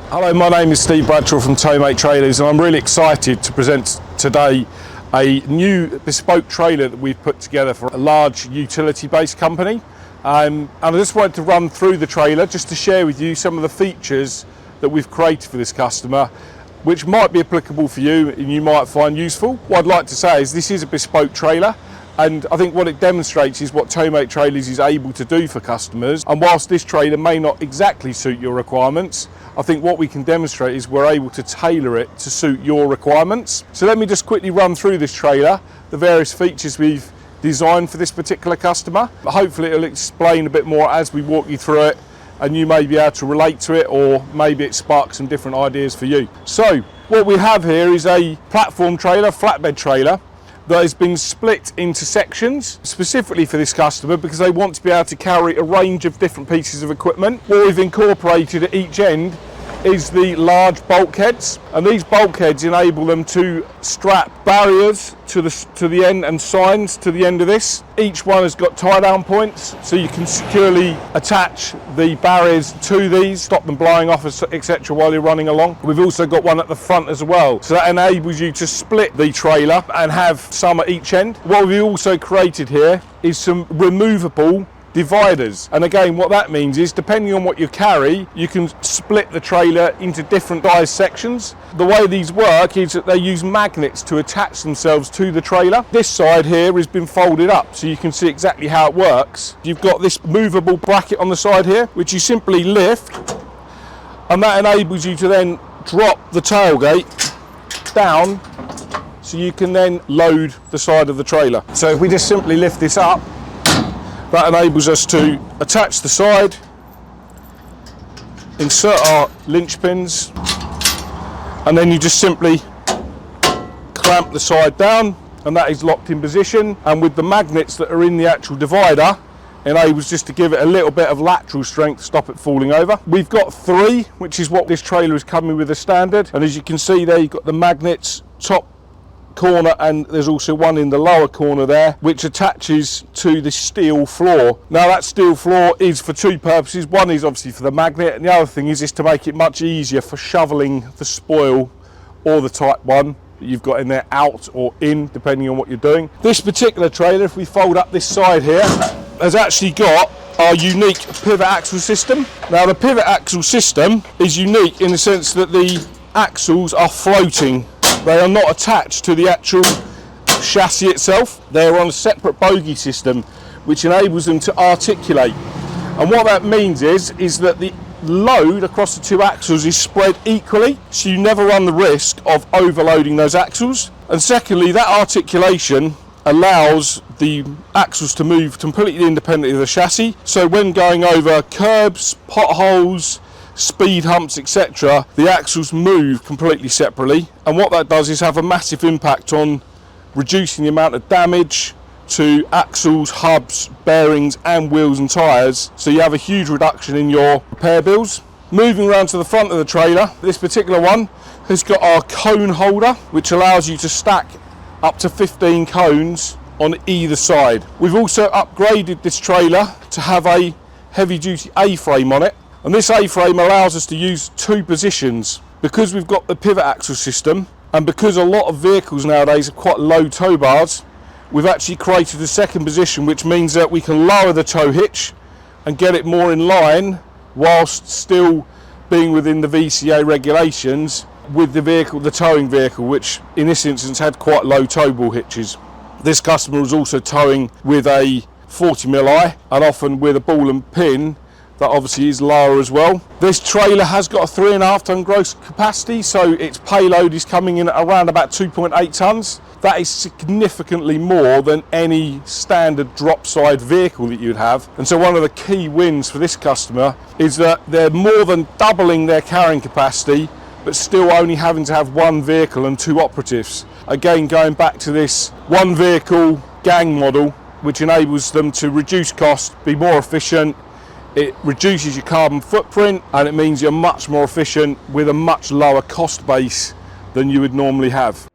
Hello, my name is Steve Bradshaw from Towmate Trailers, and I'm really excited to present today a new bespoke trailer that we've put together for a large utility-based company. And I just wanted to run through the trailer just to share with you some of the features that we've created for this customer, which might be applicable for you and you might find useful. What I'd like to say is this is a bespoke trailer, and I think what it demonstrates is what Towmate Trailers is able to do for customers. And whilst this trailer may not exactly suit your requirements, I think what we can demonstrate is we're able to tailor it to suit your requirements. So let me just quickly run through this trailer, the various features we've designed for this particular customer. Hopefully it'll explain a bit more as we walk you through it, and you may be able to relate to it, or maybe it sparks some different ideas for you. So what we have here is a platform trailer, flatbed trailer, that has been split into sections specifically for this customer because they want to be able to carry a range of different pieces of equipment. What we've incorporated at each end is the large bulkheads, and these bulkheads enable them to strap barriers to the end and signs to the end of this. Each one has got tie down points, so you can securely attach the barriers to these, stop them blowing off, etc. while you're running along. We've also got one at the front as well, so that enables you to split the trailer and have some at each end. What we've also created here is some removable dividers, and again what that means is depending on what you carry, you can split the trailer into different size sections. The way these work is that they use magnets to attach themselves to the trailer. This side here has been folded up so you can see exactly how it works. You've got this movable bracket on the side here which you simply lift, and that enables you to then drop the tailgate down so you can then load the side of the trailer. So if we just simply lift this up, that enables us to attach the side, insert our linch pins, and then you just simply clamp the side down, and that is locked in position. And with the magnets that are in the actual divider, enables just to give it a little bit of lateral strength to stop it falling over. We've got 3, which is what this trailer is coming with as standard, and as you can see there, you've got the magnets top corner, and there's also one in the lower corner there which attaches to the steel floor. Now that steel floor is for 2 purposes. One is obviously for the magnet, and the other thing is to make it much easier for shoveling the spoil or the type 1 that you've got in there out or in, depending on what you're doing. This particular trailer, if we fold up this side here, has actually got our unique pivot axle system. Now the pivot axle system is unique in the sense that the axles are floating. They are not attached to the actual chassis itself. They're on a separate bogie system which enables them to articulate. And what that means is that the load across the 2 axles is spread equally, so you never run the risk of overloading those axles. And secondly, that articulation allows the axles to move completely independently of the chassis. So when going over curbs, potholes, speed humps, etc., the axles move completely separately, and what that does is have a massive impact on reducing the amount of damage to axles, hubs, bearings and wheels and tyres, so you have a huge reduction in your repair bills. Moving around to the front of the trailer, this particular one has got our cone holder which allows you to stack up to 15 cones on either side. We've also upgraded this trailer to have a heavy duty A-frame on it, and this A-frame allows us to use 2 positions. Because we've got the pivot axle system, and because a lot of vehicles nowadays have quite low tow bars, we've actually created a 2nd position, which means that we can lower the tow hitch and get it more in line whilst still being within the VCA regulations with the vehicle, the towing vehicle, which in this instance had quite low tow ball hitches. This customer was also towing with a 40mm eye, and often with a ball and pin that obviously is lower as well. This trailer has got a 3.5 ton gross capacity, so its payload is coming in at around about 2.8 tons. That is significantly more than any standard drop side vehicle that you'd have. And so one of the key wins for this customer is that they're more than doubling their carrying capacity, but still only having to have 1 vehicle and 2 operatives. Again, going back to this 1 vehicle gang model, which enables them to reduce cost, be more efficient. It reduces your carbon footprint, and it means you're much more efficient with a much lower cost base than you would normally have.